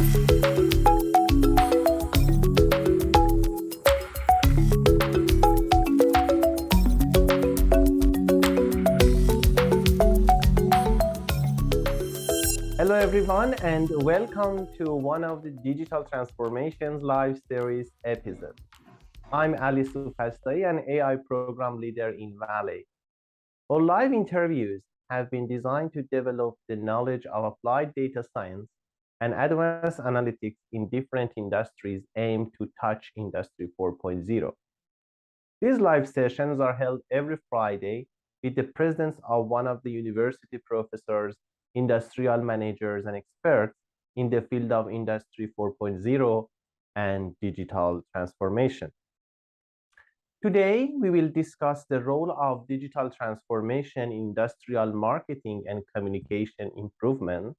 Hello everyone, and welcome to one of the Digital Transformations Live Series episodes. I'm Ali Soofastaei, an AI program leader in Valley. Our live interviews have been designed to develop the knowledge of applied data science and advanced analytics in different industries aimed to touch Industry 4.0. These live sessions are held every Friday with the presence of one of the university professors, industrial managers, and experts in the field of Industry 4.0 and digital transformation. Today, we will discuss the role of digital transformation in industrial marketing and communication improvement.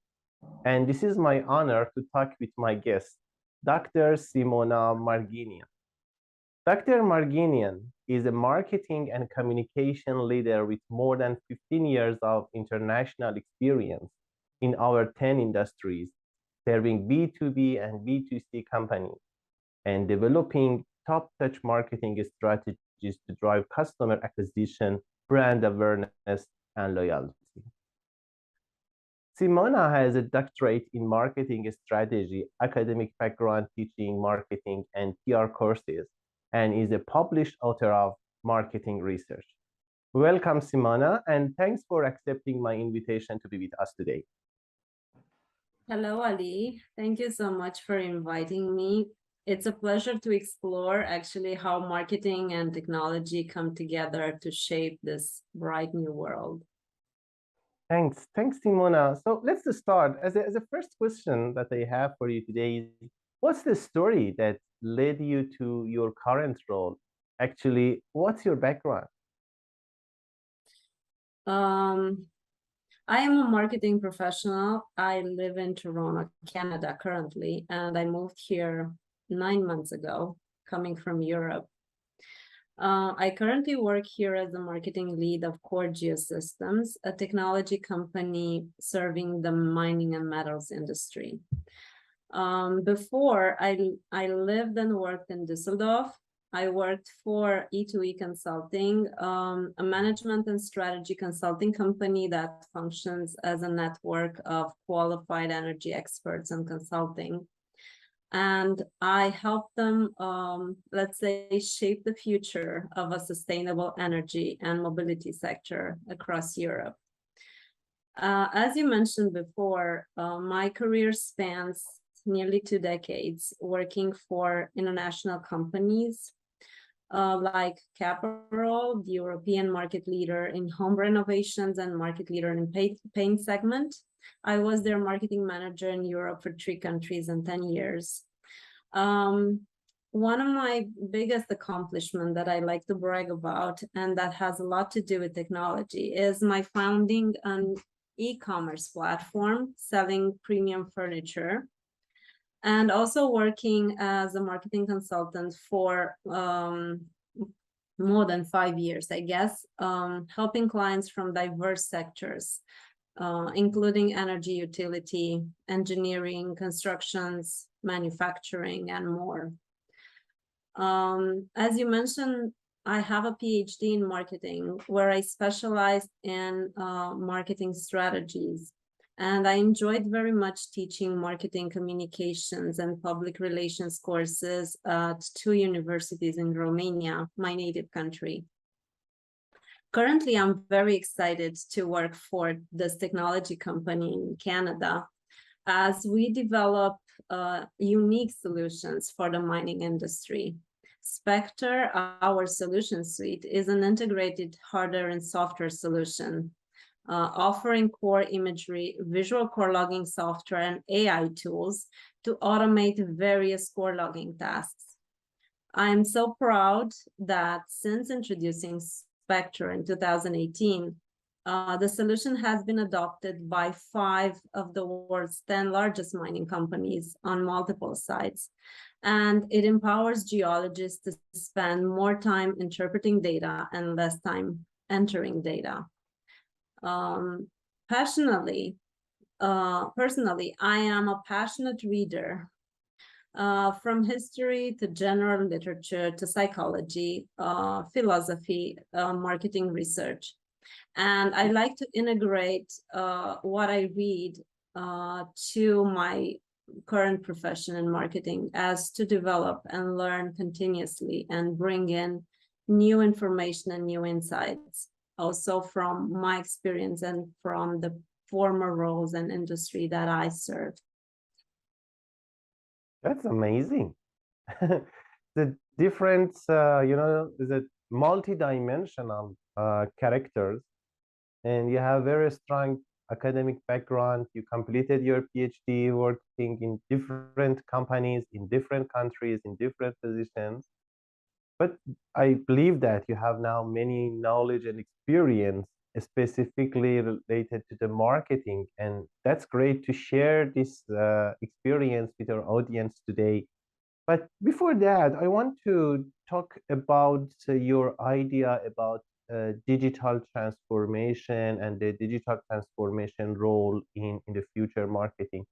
And this is my honor to talk with my guest, Dr. Simona Marginean. Dr. Marginean is a marketing and communication leader with more than 15 years of international experience in our 10 industries, serving B2B and B2C companies and developing top-touch marketing strategies to drive customer acquisition, brand awareness, and loyalty. Simona has a doctorate in marketing strategy, academic background teaching marketing and PR courses, and is a published author of marketing research. Welcome, Simona, and thanks for accepting my invitation to be with us today. Hello, Ali. Thank you so much for inviting me. It's a pleasure to explore actually how marketing and technology come together to shape this bright new world. Thanks, Simona. So let's just start. As a first question that I have for you today, what's the story that led you to your current role? Actually, what's your background? I am a marketing professional. I live in Toronto, Canada currently, and I moved here 9 months ago, coming from Europe. I currently work here as the marketing lead of Core Geosystems, a technology company serving the mining and metals industry. Before, I lived and worked in Düsseldorf. I worked for E2E Consulting, a management and strategy consulting company that functions as a network of qualified energy experts and consulting. And I help them, let's say, shape the future of a sustainable energy and mobility sector across Europe. As you mentioned before, my career spans nearly 2 decades working for international companies like Caparol, the European market leader in home renovations and market leader in paint segment. I was their marketing manager in Europe for 3 countries in 10 years. One of my biggest accomplishments that I like to brag about, and that has a lot to do with technology, is my founding an e-commerce platform selling premium furniture, and also working as a marketing consultant for more than 5 years, I guess, helping clients from diverse sectors, including energy, utility, engineering, constructions, manufacturing, and more. As you mentioned, I have a PhD in marketing where I specialized in marketing strategies. And I enjoyed very much teaching marketing communications and public relations courses at 2 universities in Romania, my native country. Currently, I'm very excited to work for this technology company in Canada as we develop unique solutions for the mining industry. Spectre, our solution suite, is an integrated hardware and software solution offering core imagery, visual core logging software, and AI tools to automate various core logging tasks. I'm so proud that since introducing Spectre in 2018, the solution has been adopted by 5 of the world's 10 largest mining companies on multiple sites. And it empowers geologists to spend more time interpreting data and less time entering data. Passionately, personally, I am a passionate reader. From history to general literature to psychology, philosophy, marketing research. And I like to integrate what I read to my current profession in marketing as to develop and learn continuously and bring in new information and new insights, also from my experience and from the former roles and industry that I served. That's amazing. The different, the multi-dimensional characters, and you have very strong academic background. You completed your PhD working in different companies, in different countries, in different positions. But I believe that you have now many knowledge and experience specifically related to the marketing, and that's great to share this experience with our audience today. But before that, I want to talk about your idea about digital transformation and the digital transformation role in the future marketing.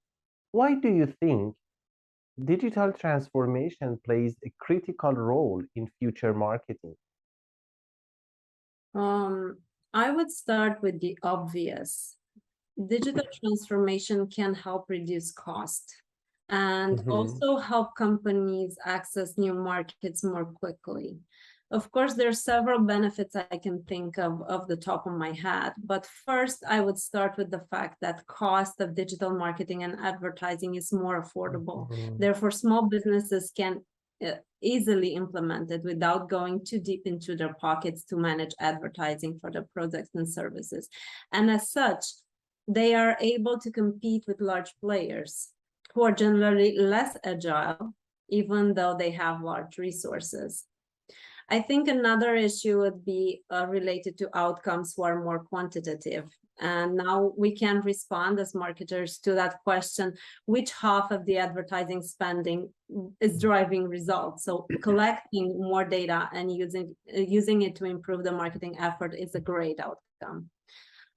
Why do you think digital transformation plays a critical role in future marketing? I would start with the obvious. Digital transformation can help reduce cost and Mhm. also help companies access new markets more quickly. Of course, there are several benefits I can think of the top of my head, but first I would start with the fact that cost of digital marketing and advertising is more affordable. Mhm. Therefore, small businesses can easily implement it without going too deep into their pockets to manage advertising for their products and services. And as such, they are able to compete with large players who are generally less agile, even though they have large resources. I think another issue would be related to outcomes who are more quantitative. And now we can respond as marketers to that question, which half of the advertising spending is driving results? So collecting more data and using it to improve the marketing effort is a great outcome.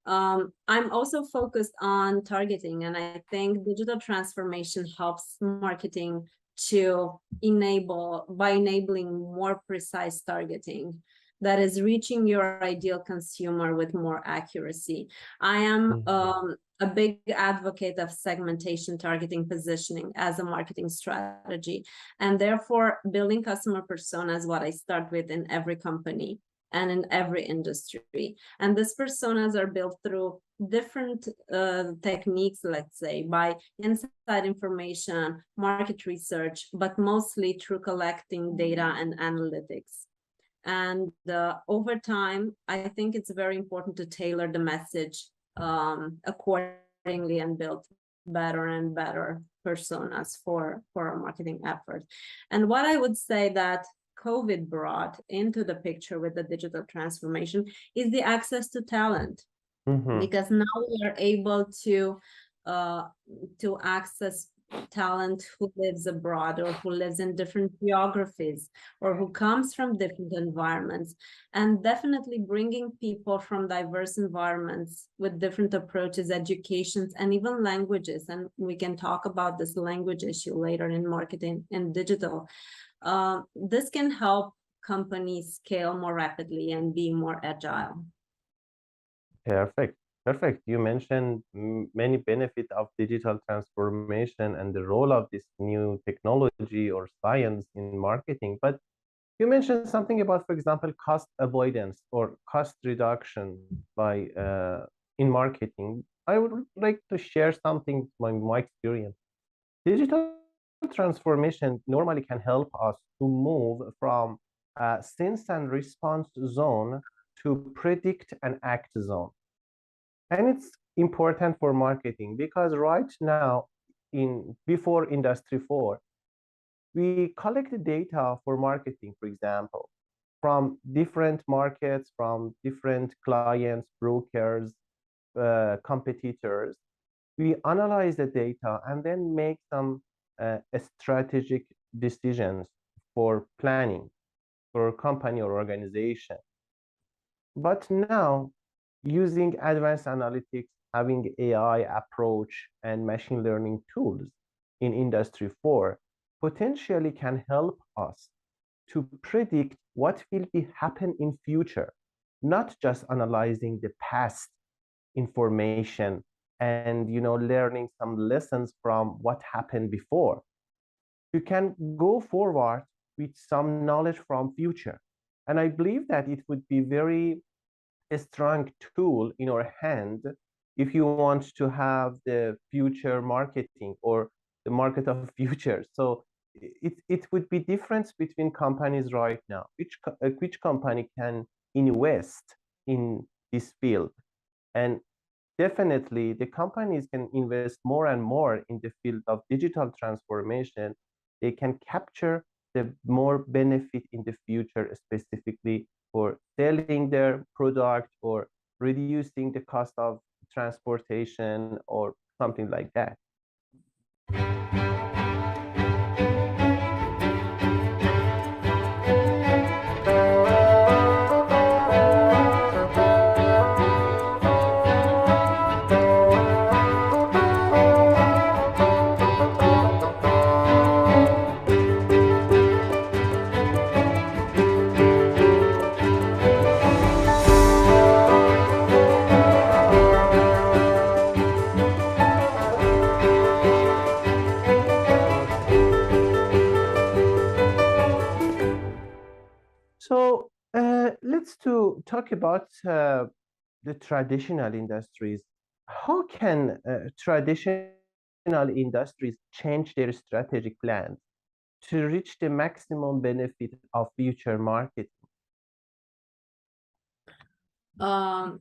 I'm also focused on targeting, and I think digital transformation helps marketing to by enabling more precise targeting that is reaching your ideal consumer with more accuracy. I am Mhm. a big advocate of segmentation, targeting, positioning as a marketing strategy, and therefore building customer persona is what I start with in every company and in every industry. And these personas are built through different techniques, let's say, by inside information, market research, but mostly through collecting data and analytics. And over time, I think it's very important to tailor the message accordingly and build better and better personas for our marketing efforts. And what I would say that COVID brought into the picture with the digital transformation is the access to talent, Mhm. because now we are able uh, to access talent who lives abroad or who lives in different geographies or who comes from different environments, and definitely bringing people from diverse environments with different approaches, educations, and even languages. And we can talk about this language issue later in marketing and digital. This can help companies scale more rapidly and be more agile. Perfect. Perfect. You mentioned many benefits of digital transformation and the role of this new technology or science in marketing. But you mentioned something about, for example, cost avoidance or cost reduction by in marketing. I would like to share something from my experience. Digital transformation normally can help us to move from sense and response zone to predict and act zone. And it's important for marketing because right now, in before Industry 4, we collect the data for marketing, for example, from different markets, from different clients, brokers, competitors. We analyze the data and then make some strategic decisions for planning for a company or organization. But now, using advanced analytics having AI approach and machine learning tools in Industry 4 potentially can help us to predict what will be happen in future, not just analyzing the past information and learning some lessons from what happened before. You can go forward with some knowledge from future. And I believe that it would be very a strong tool in our hand if you want to have the future marketing or the market of future. So it would be difference between companies right now. Which company can invest in this field? And definitely the companies can invest more and more in the field of digital transformation. They can capture the more benefit in the future, specifically for selling their product or reducing the cost of transportation or something like that. So let's to talk about the traditional industries. How can traditional industries change their strategic plans to reach the maximum benefit of future market? Um,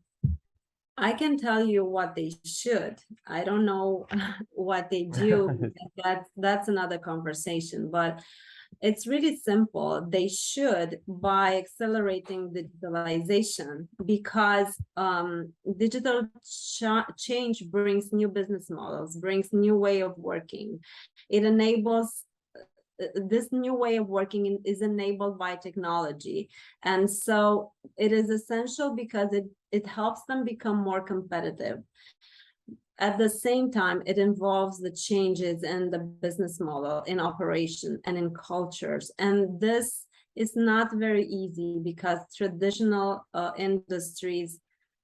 I can tell you what they should. I don't know what they do, because that's another conversation, but it's really simple. They should, by accelerating digitalization, because digital change brings new business models, brings new way of working. It enables this new way of working is enabled by technology, and so it is essential because it helps them become more competitive. At the same time, it involves the changes in the business model, in operation, and in cultures. And this is not very easy because traditional industries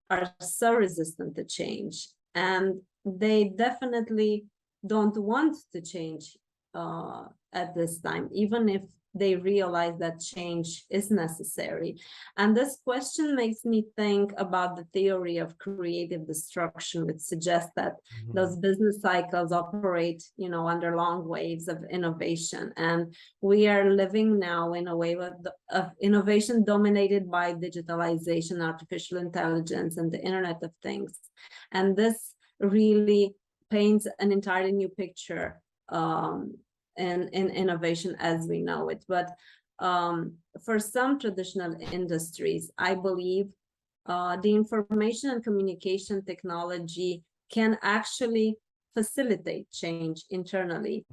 are so resistant to change. And they definitely don't want to change at this time, even if they realize that change is necessary. And this question makes me think about the theory of creative destruction, which suggests that those business cycles operate, under long waves of innovation. And we are living now in a wave of innovation dominated by digitalization, artificial intelligence, and the Internet of Things. And this really paints an entirely new picture in innovation as we know it. But for some traditional industries, I believe the information and communication technology can actually facilitate change internally.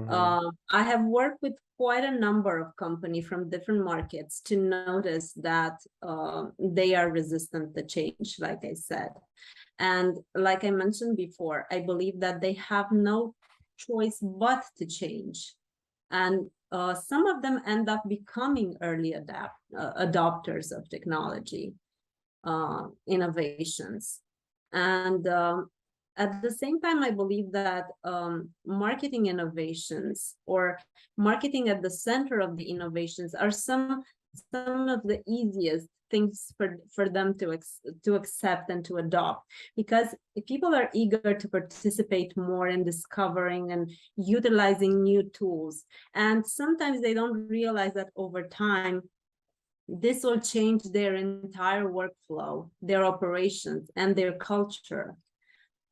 I have worked with quite a number of companies from different markets to notice that they are resistant to change, like I said. And like I mentioned before, I believe that they have no choice but to change. And some of them end up becoming early adopters of technology innovations. And at the same time, I believe that marketing innovations, or marketing at the center of the innovations, are some of the easiest things for them to accept and to adopt, because people are eager to participate more in discovering and utilizing new tools. And sometimes they don't realize that over time this will change their entire workflow, their operations, and their culture.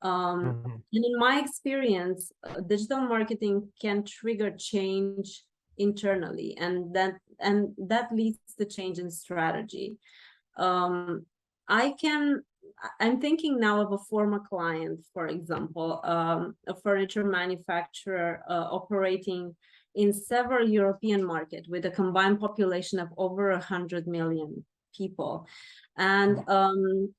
And in my experience, digital marketing can trigger change internally, and that leads to change in strategy. I'm thinking now of a former client, for example, a furniture manufacturer operating in several European markets with a combined population of over 100 million. people. And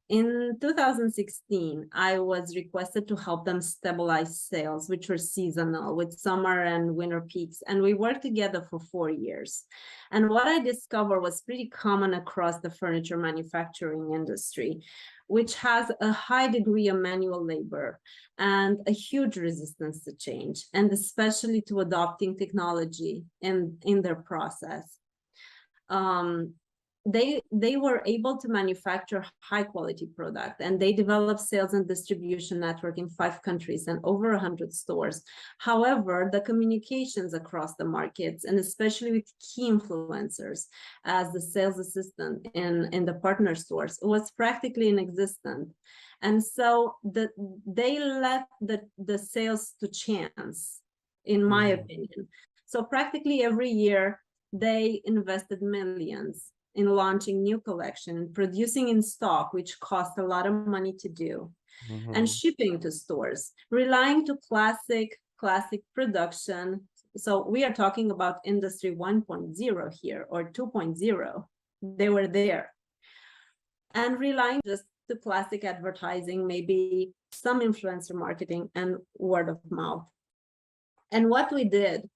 in 2016, I was requested to help them stabilize sales, which were seasonal with summer and winter peaks. And we worked together for 4 years. And what I discovered was pretty common across the furniture manufacturing industry, which has a high degree of manual labor and a huge resistance to change, and especially to adopting technology in their process. They were able to manufacture high quality product, and they developed sales and distribution network in 5 countries and over 100 stores. However, the communications across the markets, and especially with key influencers as the sales assistant in the partner stores, was practically inexistent. And so they left the sales to chance, in my opinion. So practically every year, they invested millions in launching new collection, producing in stock, which cost a lot of money to do, and shipping to stores, relying to classic production. So we are talking about industry 1.0 here, or 2.0. They were there. And relying just to classic advertising, maybe some influencer marketing and word of mouth. And what we did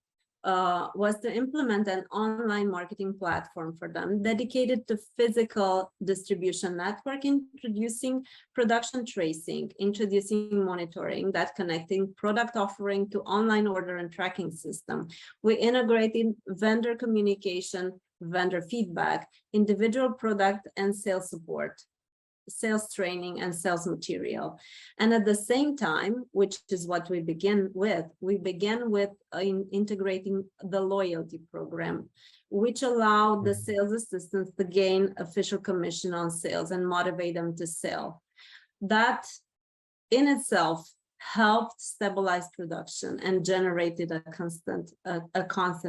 was to implement an online marketing platform for them dedicated to physical distribution network, introducing production tracing, introducing monitoring, that connecting product offering to online order and tracking system. We integrated vendor communication, vendor feedback, individual product and sales support, sales training, and sales material. And at the same time, which is what we began with integrating the loyalty program, which allowed the sales assistants to gain official commission on sales and motivate them to sell. That in itself helped stabilize production and generated a constant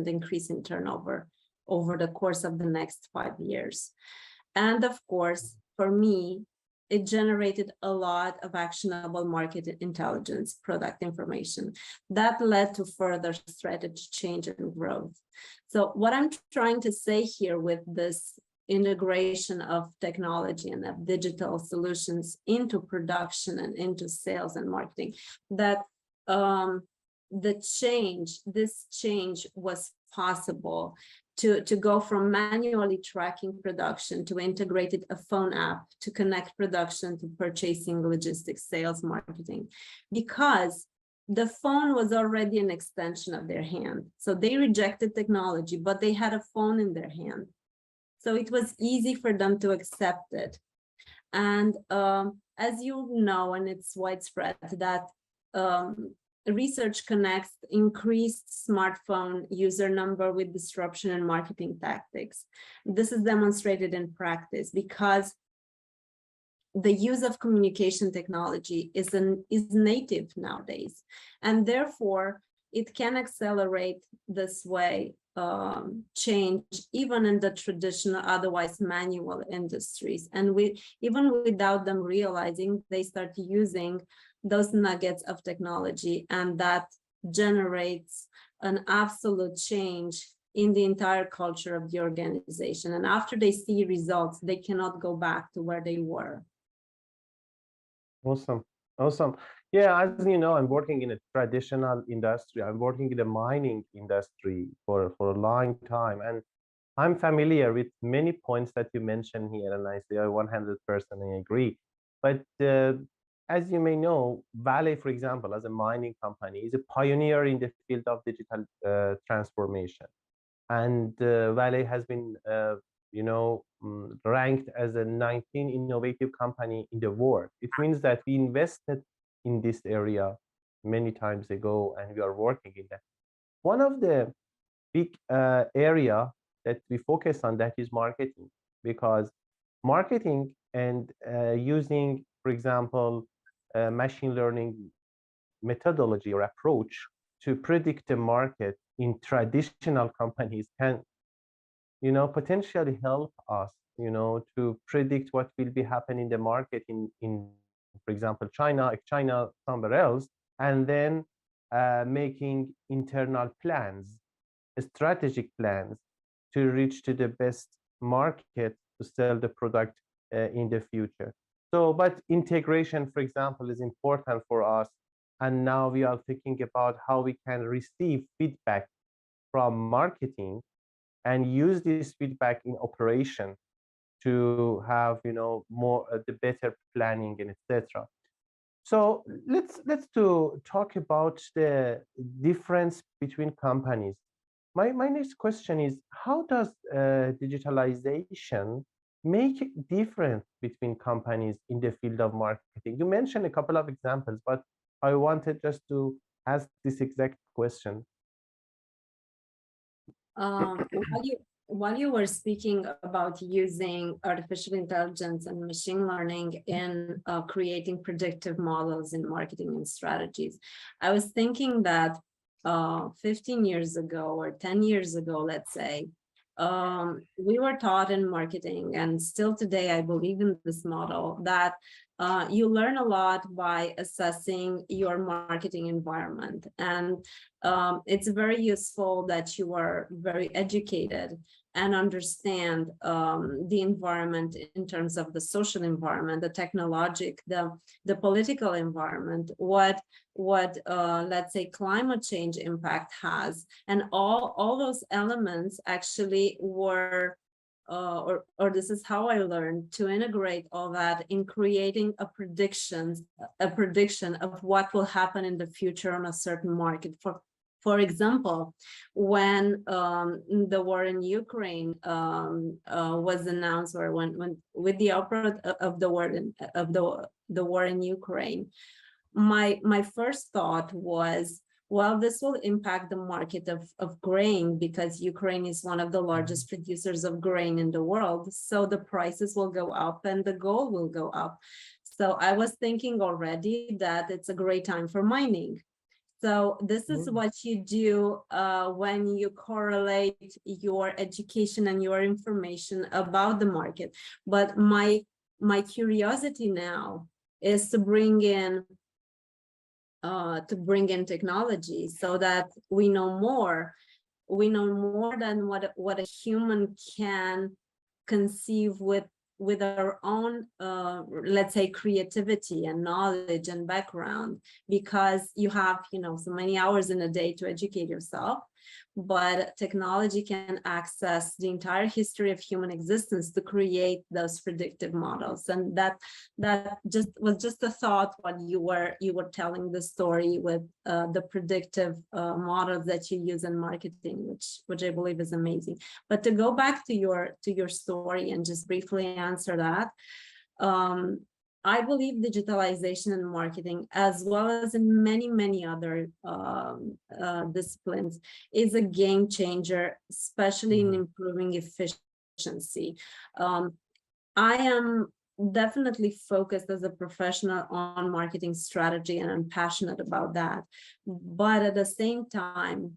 increase in turnover over the course of the next 5 years. And of course, for me, it generated a lot of actionable market intelligence, product information that led to further strategy change and growth. So what I'm trying to say here with this integration of technology and of digital solutions into production and into sales and marketing, that this change was possible to go from manually tracking production to integrated a phone app to connect production to purchasing, logistics, sales, marketing, because the phone was already an extension of their hand. So they rejected technology, but they had a phone in their hand. So it was easy for them to accept it. And as you know, and it's widespread, that research connects increased smartphone user number with disruption in marketing tactics. This is demonstrated in practice because the use of communication technology is native nowadays, and therefore it can accelerate this way change even in the traditional, otherwise manual industries. And even without them realizing, they start using those nuggets of technology, and that generates an absolute change in the entire culture of the organization. And after they see results, they cannot go back to where they were. Awesome. Yeah, as you know, I'm working in a traditional industry. I'm working in the mining industry for a long time, and I'm familiar with many points that you mentioned here, and I say I 100% agree. But as you may know, Vale, for example, as a mining company, is a pioneer in the field of digital transformation. And Vale has been, ranked as a 19 innovative company in the world. It means that we invested in this area many times ago, and we are working in that. One of the big area that we focus on, that is marketing, because marketing and using, for example, machine learning methodology or approach to predict the market in traditional companies can, potentially help us, to predict what will be happening in the market in, for example, China somewhere else, and then making internal plans, strategic plans to reach to the best market to sell the product in the future. So, but integration, for example, is important for us. And now we are thinking about how we can receive feedback from marketing and use this feedback in operation to have, more the better planning and etc. So let's to talk about the difference between companies. My next question is, how does digitalization make a difference between companies in the field of marketing? You mentioned a couple of examples, but I wanted just to ask this exact question. While you were speaking about using artificial intelligence and machine learning in creating predictive models in marketing and strategies, I was thinking that 15 years ago or 10 years ago, let's say, we were taught in marketing, and still today I believe in this model, that you learn a lot by assessing your marketing environment. And it's very useful that you are very educated and understand the environment in terms of the social environment, the technological, the political environment, what let's say climate change impact has, and all those elements actually were or this is how I learned to integrate all that in creating a prediction of what will happen in the future on a certain market. For example, when the war in Ukraine was announced, or when with the outbreak of the war in Ukraine, my first thought was, well, this will impact the market of grain, because Ukraine is one of the largest producers of grain in the world. So the prices will go up and the gold will go up. So I was thinking already that it's a great time for mining. So this is what you do when you correlate your education and your information about the market. But my curiosity now is to bring in technology so that we know more than what a human can conceive with our own let's say creativity and knowledge and background, because you have so many hours in a day to educate yourself, but technology can access the entire history of human existence to create those predictive models. And that just was just a thought when you were telling the story with the predictive models that you use in marketing, which I believe is amazing. But to go back to your story and just briefly answer that, I believe digitalization in marketing, as well as in many other disciplines, is a game changer, especially in improving efficiency. I am definitely focused as a professional on marketing strategy, and I'm passionate about that. But at the same time,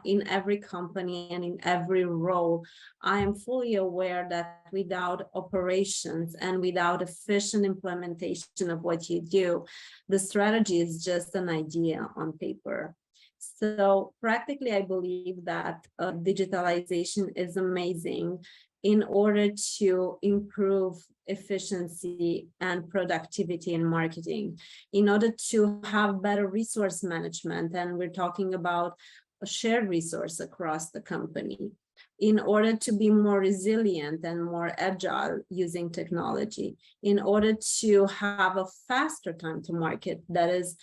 in every company and in every role, I am fully aware that without operations and without efficient implementation of what you do, the strategy is just an idea on paper. So practically, I believe that digitalization is amazing in order to improve efficiency and productivity in marketing, in order to have better resource management. And we're talking about a shared resource across the company, in order to be more resilient and more agile using technology, in order to have a faster time to market, that is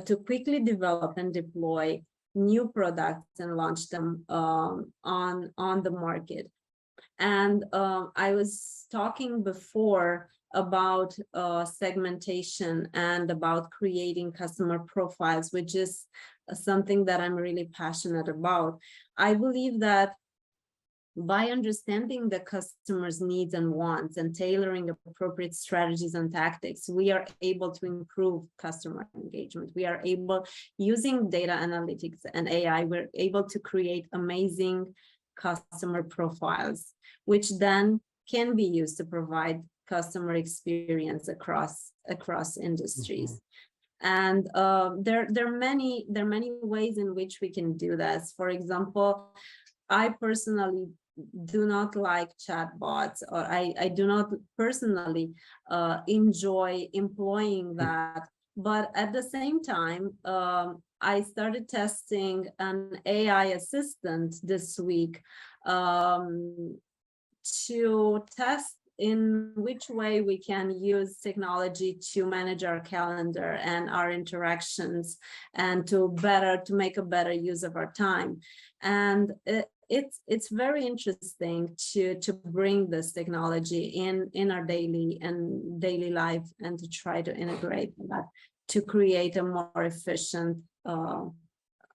to quickly develop and deploy new products and launch them on the market. And I was talking before about segmentation and about creating customer profiles, which is something that I'm really passionate about. I believe that by understanding the customer's needs and wants and tailoring appropriate strategies and tactics, we are able to improve customer engagement. We are able, using data analytics and AI, we're able to create amazing customer profiles, which then can be used to provide customer experience across industries. And there are many ways in which we can do this. For example, I personally do not like chatbots, or I do not personally enjoy employing that. But at the same time, I started testing an AI assistant this week to test in which way we can use technology to manage our calendar and our interactions, and to make a better use of our time. And it's very interesting to bring this technology in our daily life, and to try to integrate that to create a more efficient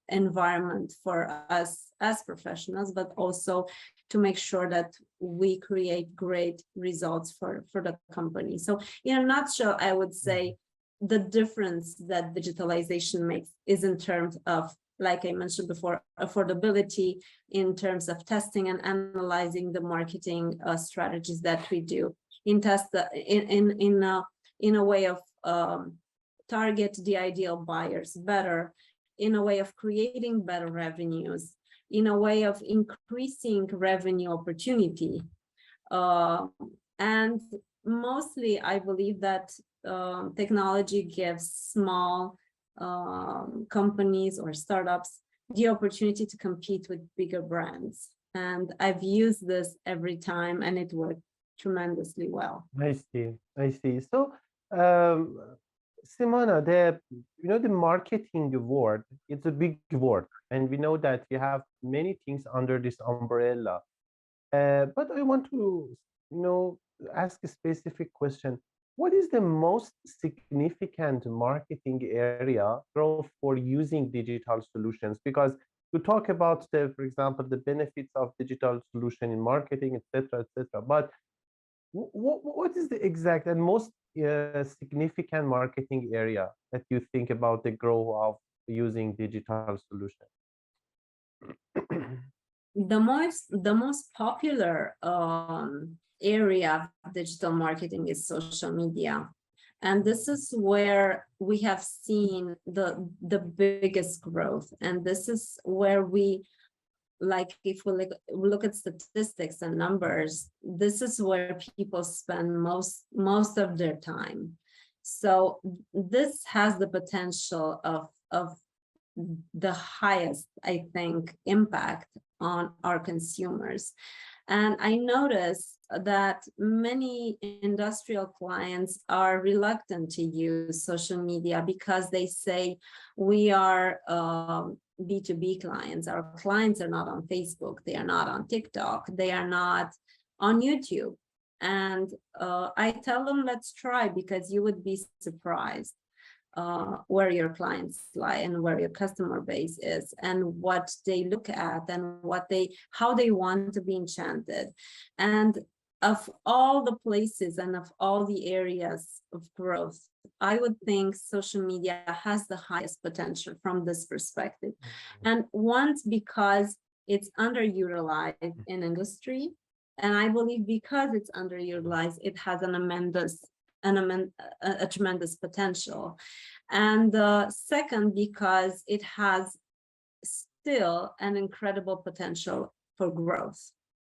environment for us as professionals, but also to make sure that we create great results for the company. So in a nutshell, I would say the difference that digitalization makes is in terms of, like I mentioned before, affordability, in terms of testing and analyzing the marketing strategies that we do, in a way of target the ideal buyers better, in a way of creating better revenues, in a way of increasing revenue opportunity. And mostly, I believe that technology gives small companies or startups the opportunity to compete with bigger brands. And I've used this every time, and it worked tremendously well. I see. I see. So, Simona, the marketing word, it's a big word, and we know that you have many things under this umbrella. But I want to, ask a specific question. What is the most significant marketing area growth for using digital solutions? Because you talk about for example, the benefits of digital solution in marketing, etc., etc. But what is the exact and most significant marketing area that you think about the growth of using digital solutions? The most popular area of digital marketing is social media. And this is where we have seen the biggest growth. And this is where if we look at statistics and numbers, this is where people spend most of their time. So this has the potential of the highest, I think, impact on our consumers. And I notice that many industrial clients are reluctant to use social media because they say we are B2B clients. Our clients are not on Facebook, they are not on TikTok, they are not on YouTube. And I tell them, let's try, because you would be surprised where your clients lie and where your customer base is, and what they look at, and how they want to be enchanted. And of all the places and of all the areas of growth, I would think social media has the highest potential from this perspective. And once, because it's underutilized in industry, and I believe because it's underutilized, it has a tremendous potential. And second, because it has still an incredible potential for growth.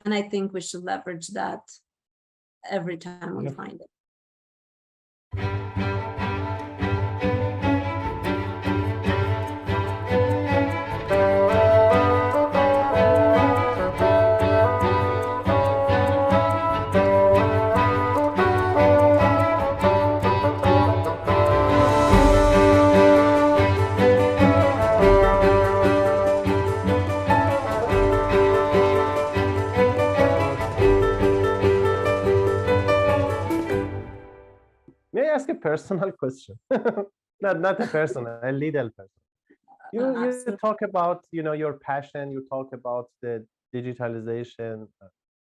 And I think we should leverage that every time we find it. May I ask a personal question? not a personal, a little person. You talk about your passion. You talk about the digitalization,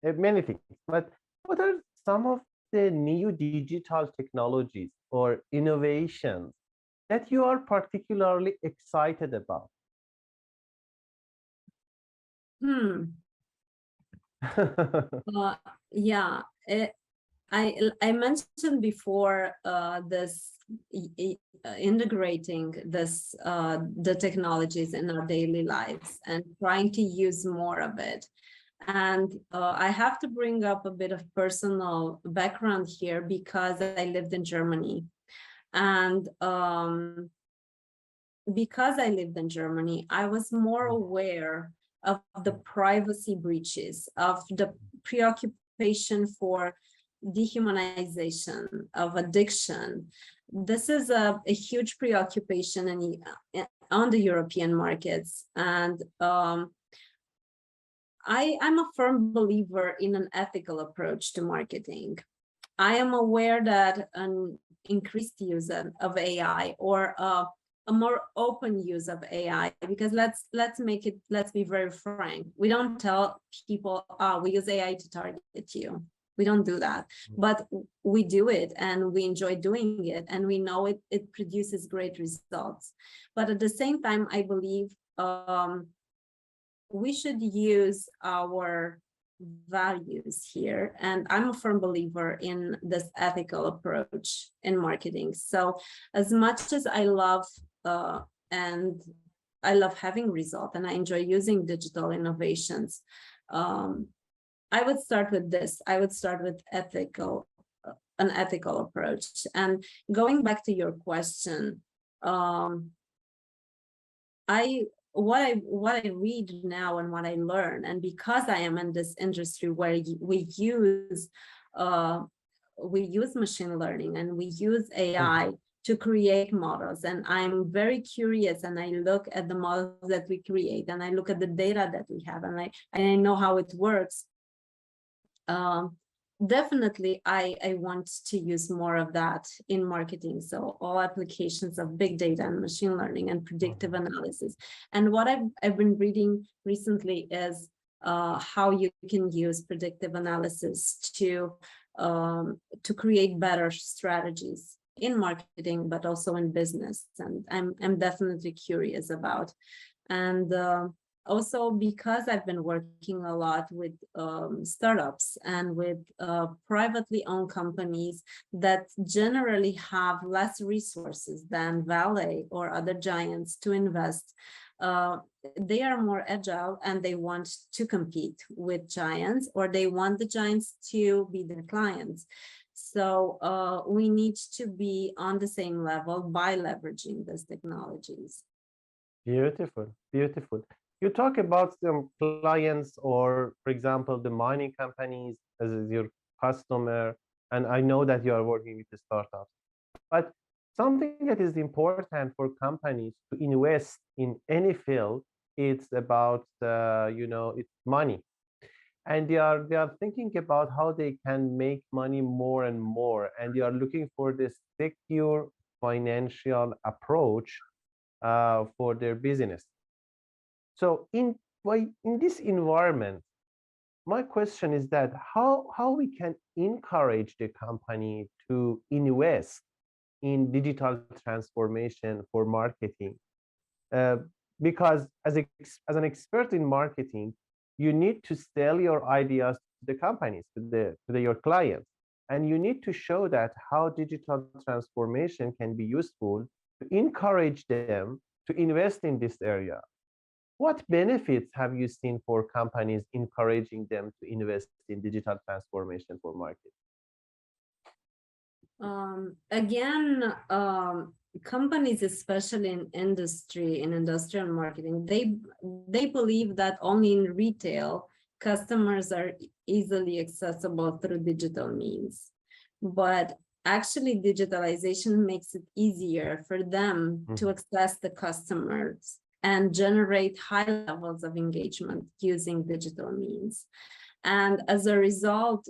many things. But what are some of the new digital technologies or innovations that you are particularly excited about? Yeah, I mentioned before this integrating the technologies in our daily lives and trying to use more of it. And I have to bring up a bit of personal background here because I lived in Germany. And because I lived in Germany, I was more aware of the privacy breaches, of the preoccupation for dehumanization, of addiction. This is a huge preoccupation on the European markets. And I'm a firm believer in an ethical approach to marketing. I am aware that an increased use of AI, or a more open use of AI, because let's be very frank. We don't tell people, oh, we use AI to target you. We don't do that, but we do it and we enjoy doing it, and we know it produces great results. But at the same time, I believe we should use our values here, and I'm a firm believer in this ethical approach in marketing. So as much as I love and I love having results and I enjoy using digital innovations, I would start with this. I would start with an ethical approach. And going back to your question, what I read now and what I learn, and because I am in this industry where we use machine learning and we use AI to create models, and I'm very curious, and I look at the models that we create, and I look at the data that we have, and I know how it works. Definitely, I want to use more of that in marketing. So all applications of big data and machine learning and predictive analysis. And what I've been reading recently is how you can use predictive analysis to create better strategies in marketing, but also in business. And I'm definitely curious about. And also, because I've been working a lot with startups and with privately owned companies that generally have less resources than Valet or other giants to invest, they are more agile and they want to compete with giants, or they want the giants to be their clients. So we need to be on the same level by leveraging these technologies. Beautiful, beautiful. You talk about some clients, or for example, the mining companies as your customer, and I know that you are working with the startups. But something that is important for companies to invest in any field, it's about it's money, and they are thinking about how they can make money more and more, and they are looking for this secure financial approach for their business. So in this environment, my question is that how we can encourage the company to invest in digital transformation for marketing, uh, because as an expert in marketing, you need to sell your ideas to the companies, to your clients, and you need to show that how digital transformation can be useful to encourage them to invest in this area. What benefits have you seen for companies encouraging them to invest in digital transformation for market? Again, companies, especially in industrial marketing, they believe that only in retail customers are easily accessible through digital means. But actually, digitalization makes it easier for them to access the customers and generate high levels of engagement using digital means. And as a result,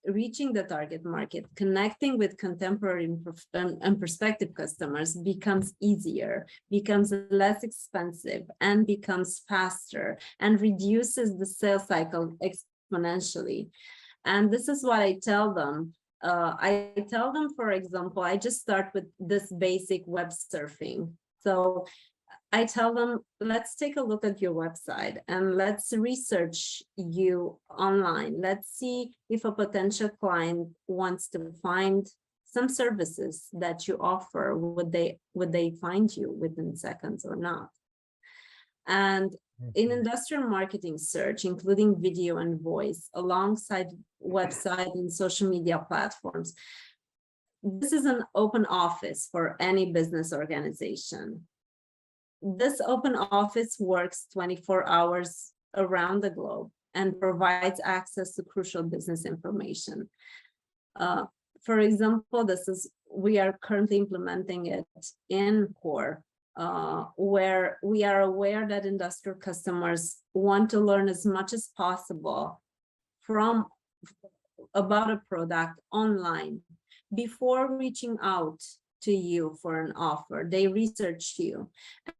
reaching the target market, connecting with contemporary and prospective customers becomes easier, becomes less expensive, and becomes faster, and reduces the sales cycle exponentially. And this is what I tell them. I tell them, for example, I just start with this basic web surfing. So I tell them, let's take a look at your website and let's research you online. Let's see if a potential client wants to find some services that you offer. Would they find you within seconds or not? And In industrial marketing search, including video and voice, alongside website and social media platforms, this is an open office for any business organization. This open office works 24 hours around the globe and provides access to crucial business information. For example, we are currently implementing it in Core, where we are aware that industrial customers want to learn as much as possible about a product online before reaching out to you for an offer. They research you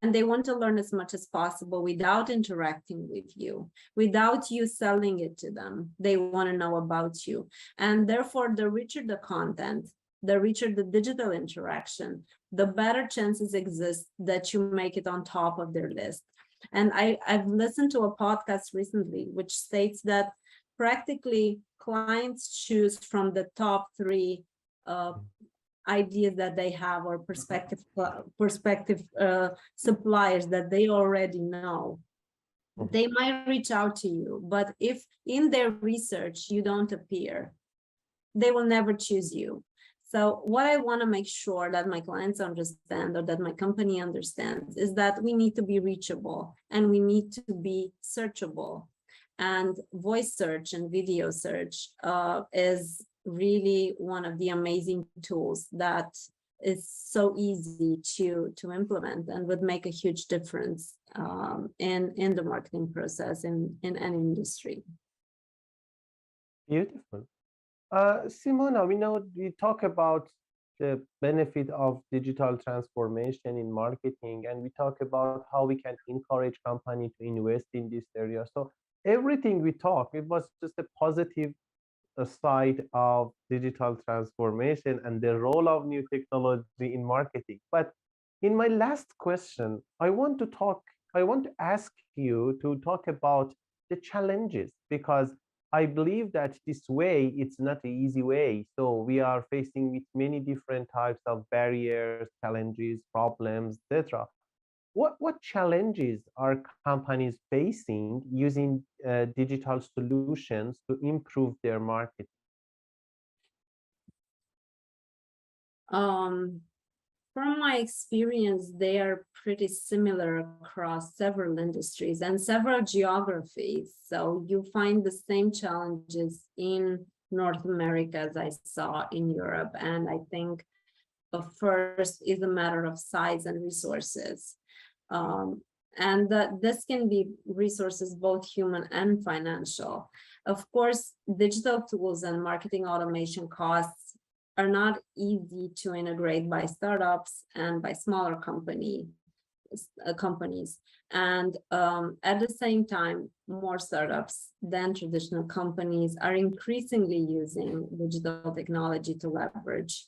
and they want to learn as much as possible without interacting with you, without you selling it to them. They want to know about you. And therefore, the richer the content, the richer the digital interaction, the better chances exist that you make it on top of their list. And I've listened to a podcast recently which states that practically clients choose from the top 3 ideas that they have, or prospective suppliers that they already know. They might reach out to you, but if in their research you don't appear, they will never choose you. So what I want to make sure that my clients understand, or that my company understands, is that we need to be reachable and we need to be searchable. And voice search and video search is really one of the amazing tools that is so easy to implement and would make a huge difference in the marketing process in any industry. Beautiful. Simona, we talk about the benefit of digital transformation in marketing, and we talk about how we can encourage companies to invest in this area. So everything we talk, it was just a positive side of digital transformation and the role of new technology in marketing. But in my last question, I want to ask you to talk about the challenges, because I believe that this way, it's not an easy way. So we are facing with many different types of barriers, challenges, problems, etc. What challenges are companies facing using digital solutions to improve their market? From my experience, they are pretty similar across several industries and several geographies. So you find the same challenges in North America as I saw in Europe. And I think the first is a matter of size and resources. And this can be resources, both human and financial. Of course, digital tools and marketing automation costs are not easy to integrate by startups and by smaller companies. And at the same time, more startups than traditional companies are increasingly using digital technology to leverage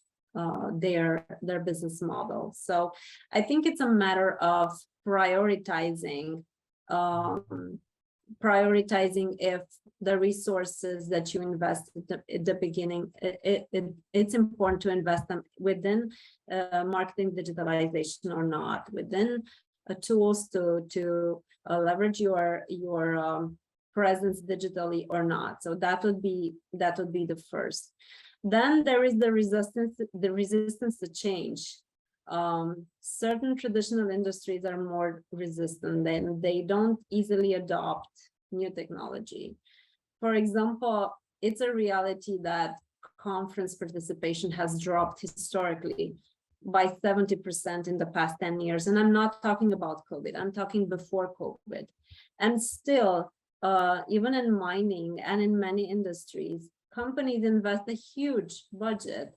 their business model. So I think it's a matter of prioritizing if the resources that you invest at the beginning, it's important to invest them within marketing digitalization or not, within tools to leverage your presence digitally or not. So that would be the first. Then there is the resistance to change. Certain traditional industries are more resistant, and they don't easily adopt new technology. For example, it's a reality that conference participation has dropped historically by 70% in the past 10 years. And I'm not talking about COVID, I'm talking before COVID. And still, even in mining and in many industries, companies invest a huge budget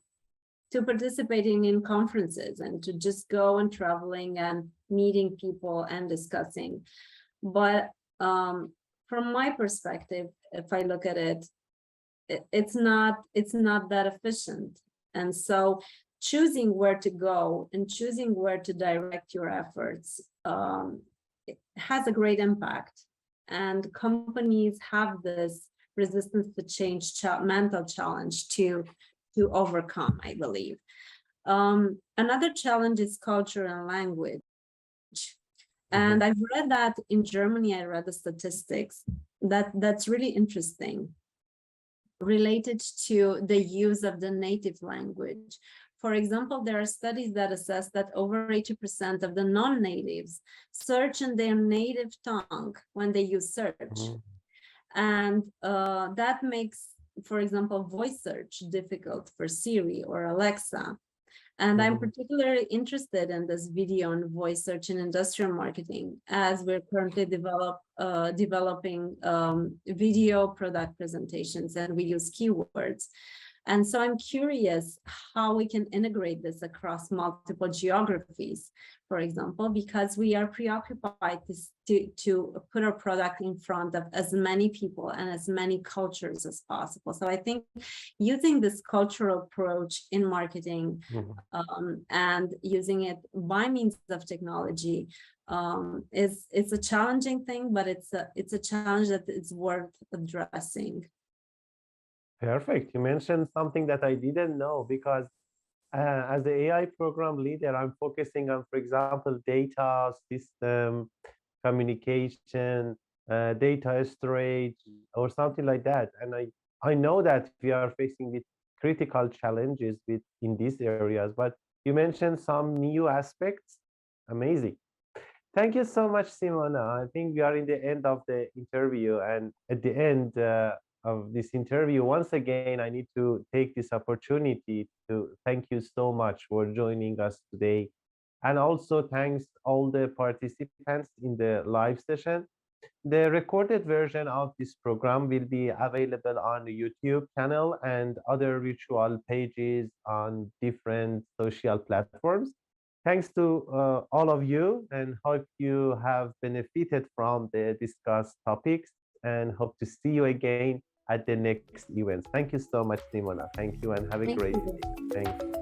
to participating in conferences and to just go and traveling and meeting people and discussing. But from my perspective, if I look at it, it's not that efficient. And so choosing where to go and choosing where to direct your efforts it has a great impact. And companies have this resistance to change mental challenge to overcome, I believe. Another challenge is culture and language. And I've read that in Germany, I read the statistics that's really interesting, related to the use of the native language. For example, there are studies that assess that over 80% of the non-natives search in their native tongue when they use search. And that makes, for example, voice search difficult for Siri or Alexa. And I'm particularly interested in this video and voice search in industrial marketing, as we're currently developing video product presentations, and we use keywords. And so I'm curious how we can integrate this across multiple geographies, for example, because we are preoccupied to put our product in front of as many people and as many cultures as possible. So I think using this cultural approach in marketing and using it by means of technology it's a challenging thing, but it's a challenge that is worth addressing. Perfect. You mentioned something that I didn't know, because as the AI program leader, I'm focusing on, for example, data system, communication, data storage, or something like that. And I know that we are facing with critical challenges in these areas, but you mentioned some new aspects. Amazing. Thank you so much, Simona. I think we are in the end of the interview, and at the end of this interview, once again, I need to take this opportunity to thank you so much for joining us today. And also thanks all the participants in the live session. The recorded version of this program will be available on the YouTube channel and other virtual pages on different social platforms. Thanks to all of you, and hope you have benefited from the discussed topics, and hope to see you again at the next events. Thank you so much, Simona. Thank you, and have a great day. Thank you.